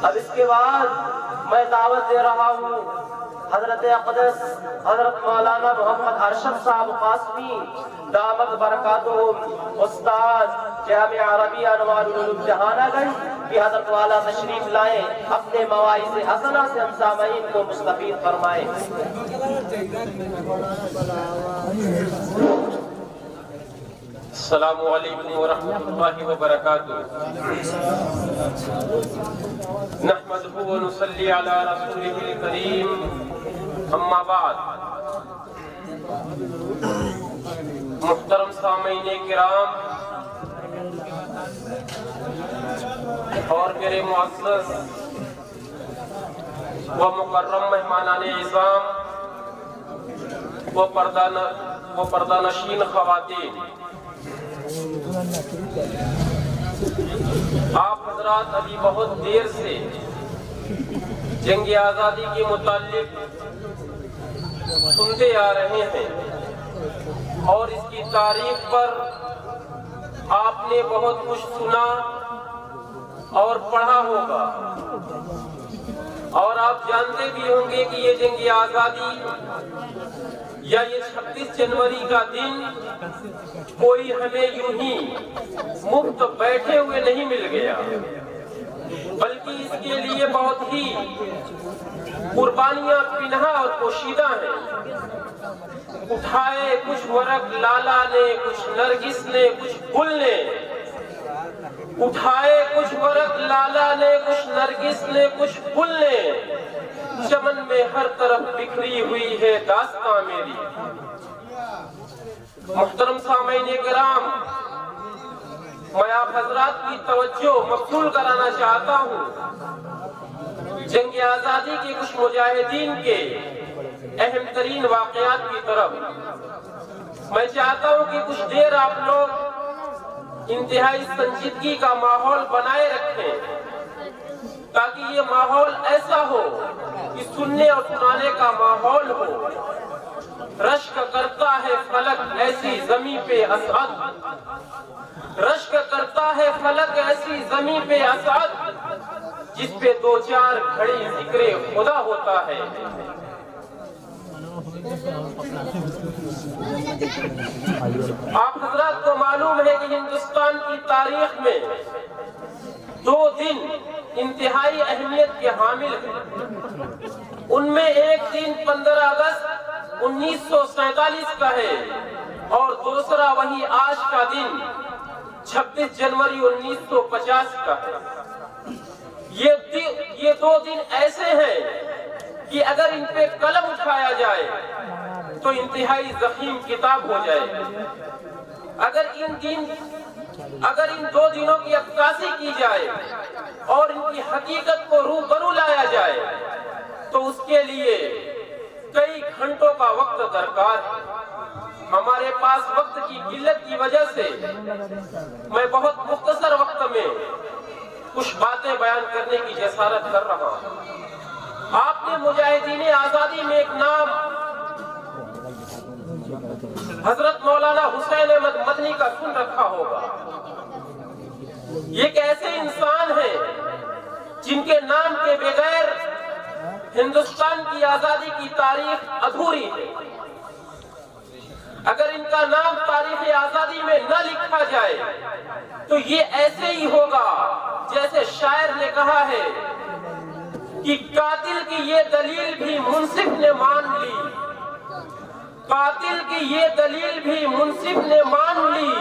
اب اس کے بعد میں دعوت دے رہا ہوں حضرت اقدس حضرت مولانا محمد ارشد صاحب قاسمی دامت برکاتہم استاد جامعہ عربیہ انوار العلوم جہانہ گنج کہ حضرت والا تشریف لائیں، اپنے مواعظ حسنہ سے ہم سامعین کو مستفید فرمائیں۔ السلام علیکم ورحمۃ اللہ وبرکاتہ۔ نحمدہ ونصلی علی رسولہ الکریم، اما بعد۔ محترم سامعین کرام اور میرے معزز و مکرم مہمانان اعظام و پردہ نشین خواتین، آپ حضرات ابھی بہت دیر سے جنگ آزادی کے متعلق سنتے آ رہے ہیں اور اس کی تاریخ پر آپ نے بہت کچھ سنا اور پڑھا ہوگا، اور آپ جانتے بھی ہوں گے کہ یہ جنگ آزادی یا یہ 26 جنوری کا دن کوئی ہمیں یوں ہی مفت بیٹھے ہوئے نہیں مل گیا، بلکہ اس کے لیے بہت ہی قربانیاں پنہا اور پوشیدہ ہیں۔ اٹھائے کچھ ورق لالا نے، کچھ نرگس نے، کچھ گل نے، اٹھائے کچھ ورق لالا نے، کچھ نرگس نے، کچھ گل نے، چمن میں ہر طرف بکھری ہوئی ہے داستاں میری۔ محترم سامعین کرام، میں آپ حضرات کی توجہ مبذول کرانا چاہتا ہوں جنگ آزادی کے کچھ مجاہدین کے اہم ترین واقعات کی طرف۔ میں چاہتا ہوں کہ کچھ دیر آپ لوگ انتہائی سنجیدگی کا ماحول بنائے رکھیں، تاکہ یہ ماحول ایسا ہو کہ سننے اور سنانے کا ماحول ہو۔ رشک کرتا ہے فلک ایسی زمین پہ اسعد، رشک کرتا ہے فلک ایسی زمین پہ اسعد، جس پہ دو چار گھڑی ذکر خدا ہوتا ہے۔ آپ حضرات کو معلوم ہے کہ ہندوستان کی تاریخ میں 2 دن انتہائی اہمیت کے حامل ہیں۔ ان میں ایک دن 15 اگست 1947 کا ہے اور دوسرا وہی آج کا دن 26 جنوری 1950 کا ہے۔ یہ 2 دن ایسے ہیں کہ اگر ان پہ قلم اٹھایا جائے تو انتہائی ضخیم کتاب ہو جائے۔ اگر ان 2 دنوں کی عکاسی کی جائے اور ان کی حقیقت کو روبرو لایا جائے تو اس کے لیے کئی گھنٹوں کا وقت درکار ہے۔ ہمارے پاس وقت کی قلت کی وجہ سے میں بہت مختصر وقت میں کچھ باتیں بیان کرنے کی جسارت کر رہا ہوں۔ آپ نے مجاہدین آزادی میں ایک نام حضرت مولانا حسین احمد مدنی کا سن رکھا ہوگا۔ یہ ایک ایسے انسان ہیں جن کے نام کے بغیر ہندوستان کی آزادی کی تاریخ ادھوری ہے۔ اگر ان کا نام تاریخ آزادی میں نہ لکھا جائے تو یہ ایسے ہی ہوگا جیسے شاعر نے کہا ہے کہ قاتل کی یہ دلیل بھی منصف نے مان لی، قاتل کی یہ دلیل بھی منصف نے مان لی،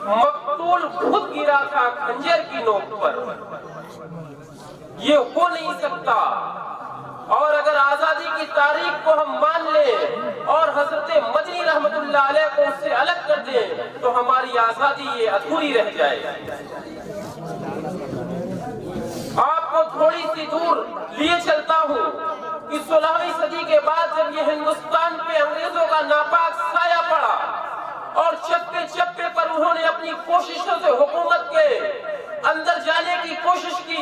مقتول خود گرا تھا خنجر کی نوک پر۔ یہ ہو نہیں سکتا، اور اگر آزادی کی تاریخ کو ہم مان لیں اور حضرت مدنی رحمت اللہ علیہ کو اس سے الگ کر دیں تو ہماری آزادی یہ ادھوری رہ جائے۔ آپ کو تھوڑی سی دور لیے چلتا ہوں کہ 16ویں صدی کے بعد جب یہ ہندوستان پہ انگریزوں کا ناپاک سایہ پڑا اور چپے چپے پر انہوں نے اپنی کوششوں سے حکومت کے اندر جانے کی کوشش کی،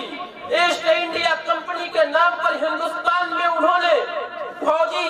ایسٹ انڈیا کمپنی کے نام پر ہندوستان میں انہوں نے فوجی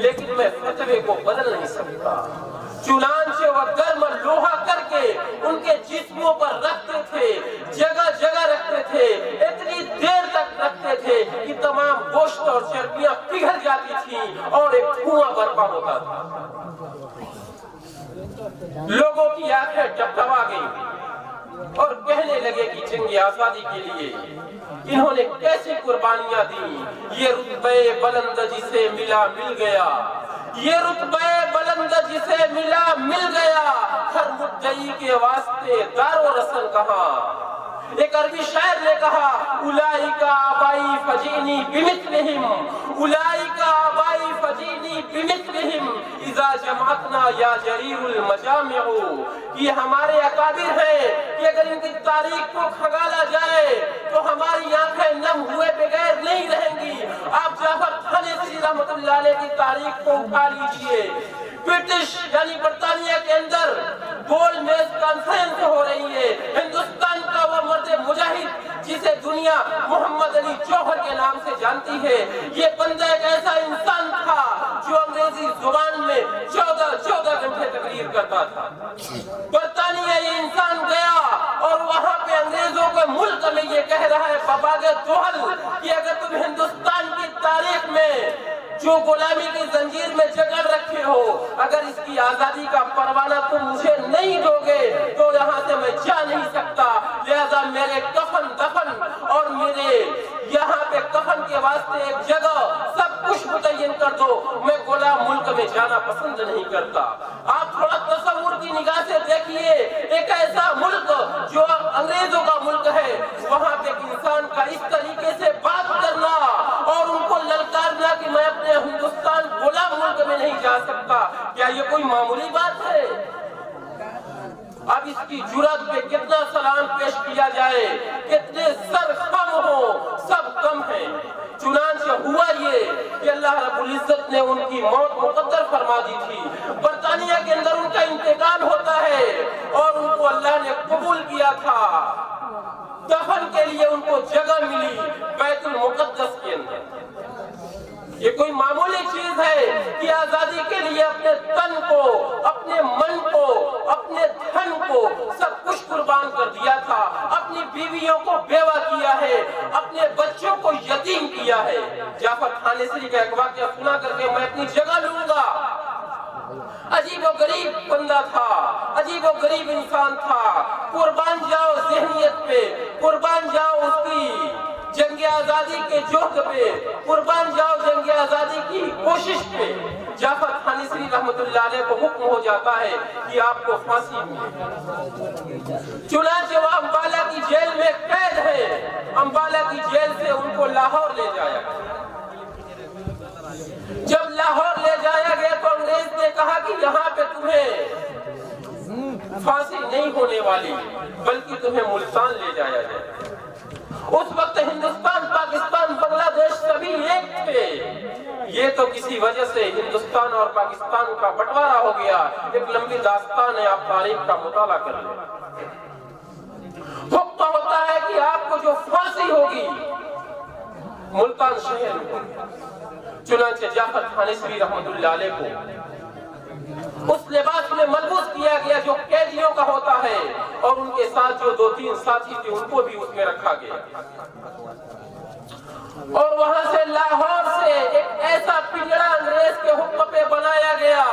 لیکن میں فتوے کو بدل نہیں سکتا۔ چنانچہ وہ گرم لوہا کر کے ان کے جسموں پر رکھتے تھے، جگہ جگہ رکھتے تھے، اتنی دیر تک رکھتے تھے کہ تمام گوشت اور چربیاں پگھل جاتی تھیں اور ایک دھواں برپا ہوتا تھا۔ لوگوں کی آنکھیں ڈبڈبا گئیں اور کہنے لگے کہ جنگ آزادی کے لیے انہوں نے کیسی قربانیاں دی، یہ رتبہ بلند جسے ملا مل گیا، یہ رتبہ بلند جسے ملا مل گیا، ہر مدعی کے واسطے دار و رسن کہاں۔ ایک عربی شاعر نے کہا اولئک آبائی فجینی بمثلہم، اولئک آبائی فجینی بمثلہم اذا جمعتنا یا جریر المجامع، یہ ہمارے اکابر ہیں کہ اگر ان کی تاریخ کو کھنگالا جائے تو ہماری آنکھیں نم ہوئے بغیر نہیں رہیں گی۔ آپ جعفر تھانیسی رحمت اللہ علیہ کی تاریخ کو اٹھا لیجئے، برٹش یعنی برطانیہ کے اندر گول میز کانفرنس ہو رہی ہے، ہندوستان کا وہ مرد مجاہد جسے دنیا محمد علی جوہر کے نام سے جانتی ہے، یہ بندہ ایک ایسا انسان تھا جو انگریزی زبان میں 14 گھنٹے تقریر کرتا تھا۔ برطانیہ یہ انسان گیا اور وہاں پہ انگریزوں کے ملک میں یہ کہہ رہا ہے باباغ دوحل کہ اگر تم ہندوستان کی تاریخ میں جو غلامی کی زنجیر میں جکڑ رکھے ہو، اگر اس کی آزادی کا پروانہ تم مجھے نہیں دو گے تو یہاں سے میں جا نہیں سکتا، لہذا میرے کفن دفن اور میرے یہاں پہ کفن کے واسطے ایک جگہ سب کچھ متعین کر دو، میں غلام ملک میں جانا پسند نہیں کرتا۔ آپ تھوڑا تصور کی نگاہ سے دیکھیے، ایک ایسا ملک جو انگریزوں کا ملک ہے، وہاں پہ ایک انسان کا اس طریقے سے بات کرنا اور ان کو للکارنا کہ میں اپنے ہندوستان غلام ملک میں نہیں جا سکتا، کیا یہ کوئی معمولی بات ہے؟ اب اس کی جرات پہ کتنا سلام پیش کیا جائے، کتنے سر خم ہو، سب کم ہیں۔ چنانچہ ہوا یہ کہ اللہ رب العزت نے ان کی موت مقدر فرما دی تھی، برطانیہ کے اندر ان کا انتقال ہوتا ہے اور ان کو اللہ نے قبول کیا تھا، دفن کے لیے ان کو جگہ ملی بیت المقدس کے اندر۔ یہ کوئی معمولی چیز ہے کہ آزادی کے لیے اپنے تن کو، اپنے من کو، اپنے دھن کو سب کچھ قربان کر دیا تھا، اپنی بیویوں کو بیوہ کیا ہے، اپنے بچوں کو یتیم کیا ہے۔ جعفر تھانیسی کا ایک واقعہ سنا کر کے میں اپنی جگہ لوں گا۔ عجیب و غریب بندہ تھا، عجیب و غریب انسان تھا، قربان جاؤ ذہنیت پہ، قربان جاؤ اس کی جنگ آزادی کے جوہد پہ، قربان جاؤ جنگ آزادی کی کوشش پہ۔ جعفر تھانیسی رحمت اللہ علیہ کو حکم ہو جاتا ہے کہ آپ کو پھانسی ملے، چنانچہ وہ امبالہ کی جیل میں قید ہے، امبالہ کی جیل سے ان کو لاہور لے جایا گیا۔ جب لاہور لے جایا گیا تو انگریز نے کہا کہ یہاں پہ تمہیں پھانسی نہیں ہونے والی بلکہ تمہیں ملتان لے جایا جائے۔ اس وقت ہندوستان، پاکستان، بنگلہ دیش سبھی ایک تھے، یہ تو کسی وجہ سے ہندوستان اور پاکستان کا بٹوارا ہو گیا، ایک لمبی داستان ہے، آپ تاریخ کا مطالعہ کر لیں۔ حکم ہوتا ہے کہ آپ کو جو پھانسی ہوگی ملتان شہر میں، چنانچہ جعفر تھانیسی رحمت اللہ علیہ کو اس لباس میں ملبوس کیا گیا جو قیدیوں کا ہوتا ہے، اور ان کے ساتھ جو 2-3 ساتھی تھے ان کو بھی اس میں رکھا گیا، اور وہاں سے لاہور سے ایک ایسا پنجرا انگریز کے حکم پہ بنایا گیا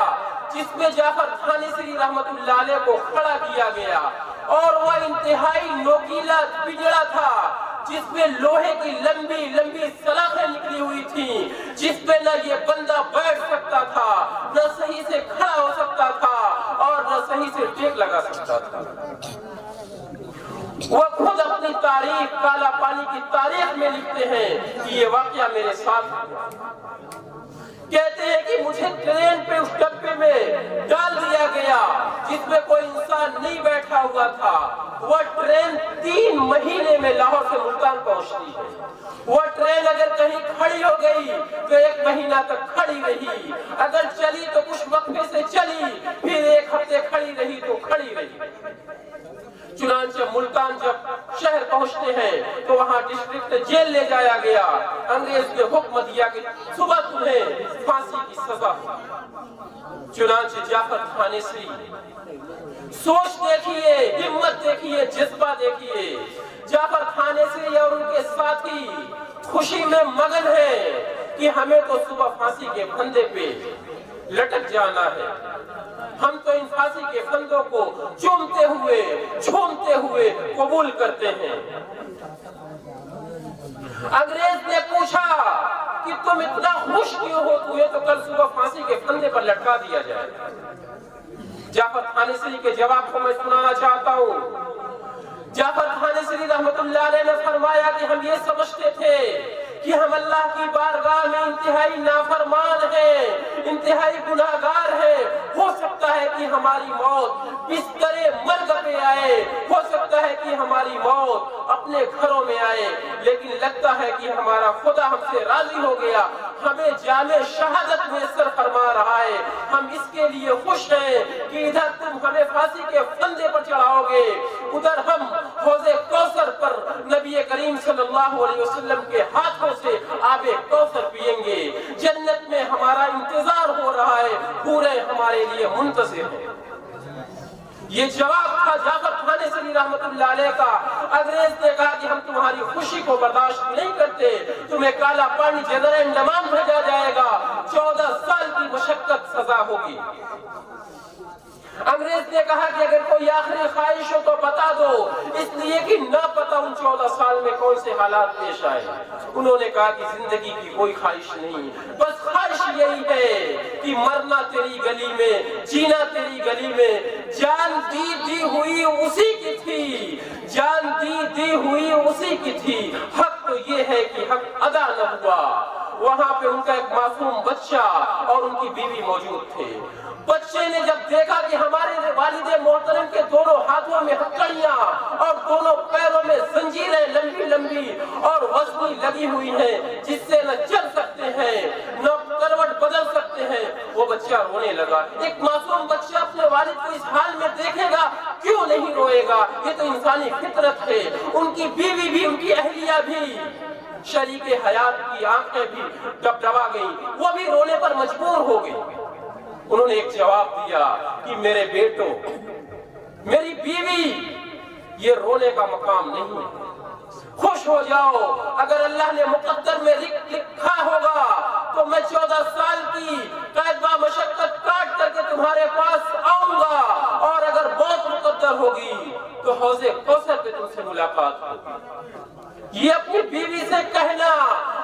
جس میں جعفر تھانیسی رحمت اللہ علیہ کو کھڑا کیا گیا، اور وہ انتہائی نوکیلا پنجرا تھا جس میں لوہے کی لمبی لمبی سلاخیں نکلی ہوئی تھیں، جس پہ نہ یہ بندہ بیٹھ سکتا تھا، نہ صحیح سے کھڑا ہو سکتا تھا، اور نہ صحیح سے ٹیک لگا سکتا تھا۔ وہ خود اپنی تاریخ، کالا پانی کی تاریخ میں لکھتے ہیں کہ یہ واقعہ میرے ساتھ ہوا۔ کہتے ہیں کہ مجھے ٹرین پہ اس ڈبے میں ڈال دیا گیا جس میں کوئی انسان نہیں بیٹھا ہوا تھا۔ وہ ٹرین 3 مہینے میں لاہور سے ملتان پہنچتی ہے۔ وہ ٹرین اگر کہیں کھڑی ہو گئی تو 1 مہینہ تک کھڑی رہی، اگر چلی تو کچھ وقفے سے چلی، پھر 1 ہفتے کھڑی رہی تو کھڑی رہی۔ چنانچہ ملتان جب شہر پہنچتے ہیں تو وہاں ڈسٹرکٹ جیل لے جایا گیا۔ انگریز نے حکم دیا کہ صبح تمہیں پھانسی کی سزا تھا۔ چنانچہ جعفر تھانیسری، سوچ دیکھیے، ہمت دیکھیے، جذبہ دیکھیے، جعفر تھانیسری اور ان کے ساتھی خوشی میں مگن ہیں کہ ہمیں تو صبح پھانسی کے پھندے پہ لٹک جانا ہے، ہم تو ان پھانسی کے پھندوں کو چومتے ہوئے جھومتے ہوئے قبول کرتے ہیں۔ انگریز نے پوچھا کہ تم اتنا خوش کیوں ہو، تمہیں تو کل صبح پھانسی کے پھندے پر لٹکا دیا جائے۔ جعفر تھانیسری کے جواب کو میں سنانا چاہتا ہوں۔ جعفر تھانیسری رحمت اللہ علیہ نے فرمایا کہ ہم یہ سمجھتے تھے کہ ہم اللہ کی بارگاہ میں انتہائی نافرمان ہیں، انتہائی گناہگار ہیں، ہو سکتا ہے کہ ہماری موت بستر مرگ پہ آئے، ہو سکتا ہے کہ ہماری موت اپنے گھروں میں آئے، لیکن لگتا ہے کہ ہمارا خدا ہم سے راضی ہو گیا، ہمیں جامع شہادت میسر فرما رہا ہے، ہم اس کے لیے خوش ہیں کہ ادھر تم ہمیں پھانسی کے پھندے پر چڑھاؤ گے، ادھر ہم حوض کوثر پر نبی کریم صلی اللہ علیہ وسلم کے ہاتھوں سے آب کوثر پیئیں گے، جنت میں ہمارا انتظار ہو رہا ہے، پورے ہمارے لیے منتظر ہیں۔ یہ جواب تھا جعفر تھانیسری رحمت اللہ علیہ کا۔ انگریز نے کہا کہ ہم تمہاری خوشی کو برداشت نہیں کرتے، تمہیں کالا پانی جزیرہ انڈمان بھیجا جائے گا، 14 سال کی مشقت سزا ہوگی۔ انگریز نے کہا کہ اگر کوئی آخری خواہش ہو تو بتا دو، اس لیے کہ نہ پتا ان 14 سال میں کون سے حالات پیش آئے۔ انہوں نے کہا کہ زندگی کی کوئی خواہش نہیں، بس خواہش یہی ہے کہ مرنا تیری گلی میں، جینا تیری گلی میں، جان دی ہوئی اسی کی تھی، جان دی ہوئی اسی کی تھی، حق تو یہ ہے کہ حق ادا نہ ہوا۔ وہاں پہ ان کا ایک معصوم بچہ اور ان کی بیوی موجود تھے۔ بچے نے جب دیکھا کہ ہمارے والد محترم کے دونوں ہاتھوں میں ہتھکڑیاں اور دونوں پیروں میں زنجیریں لمبی لمبی اور وزنی لگی ہوئی ہیں جس سے نہ چل سکتے ہیں نہ کروٹ بدل سکتے ہیں، وہ بچہ رونے لگا۔ ایک معصوم بچہ اپنے والد کو اس حال میں دیکھے گا، کیوں نہیں روئے گا؟ یہ تو انسانی فطرت ہے۔ ان کی بیوی بھی، ان کی اہلیہ بھی، شریک حیات کی آنکھیں بھی ڈبڈبا گئی، وہ بھی رونے پر مجبور ہو گئی۔ انہوں نے ایک جواب دیا کہ میرے بیٹو، میری بیوی، یہ رونے کا مقام نہیں ہے، خوش ہو جاؤ۔ اگر اللہ نے مقدر میں لکھا ہوگا تو میں 14 سال کی قید و مشقت کاٹ کر کے تمہارے پاس آؤں گا، اور اگر موت مقدر ہوگی تو حوض کوثر پہ تم سے ملاقات ہوگی۔ یہ اپنی بیوی سے کہنا،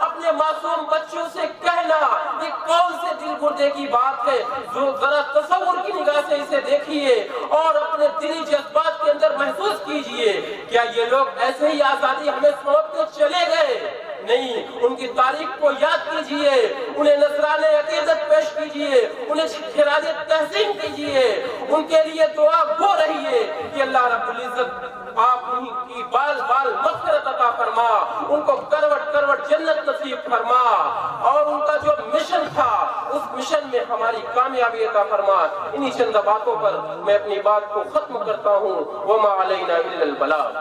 اپنے معصوم بچوں سے کہنا، یہ کون سے دل گردے کی بات ہے؟ جو ذرا تصور کی نگاہ سے اسے دیکھیے اور اپنے دلی جذبات کے اندر محسوس کیجئے۔ کیا یہ لوگ ایسے ہی آزادی ہمیں سونپ کے چلے گئے؟ نہیں، ان کی تاریخ کو یاد کیجئے، انہیں نذرانہ عقیدت پیش کیجئے، انہیں خراج تحسین کیجئے، ان کے لیے دعا گو رہیے کہ اللہ رب العزت آپ ان کی بال بال مغفرت عطا فرما، ان کو کروٹ کروٹ جنت نصیب فرما، اور ان کا جو مشن تھا اس مشن میں ہماری کامیابی عطا فرما۔ انہی چند باتوں پر میں اپنی بات کو ختم کرتا ہوں۔ وما علینا الا البلاغ۔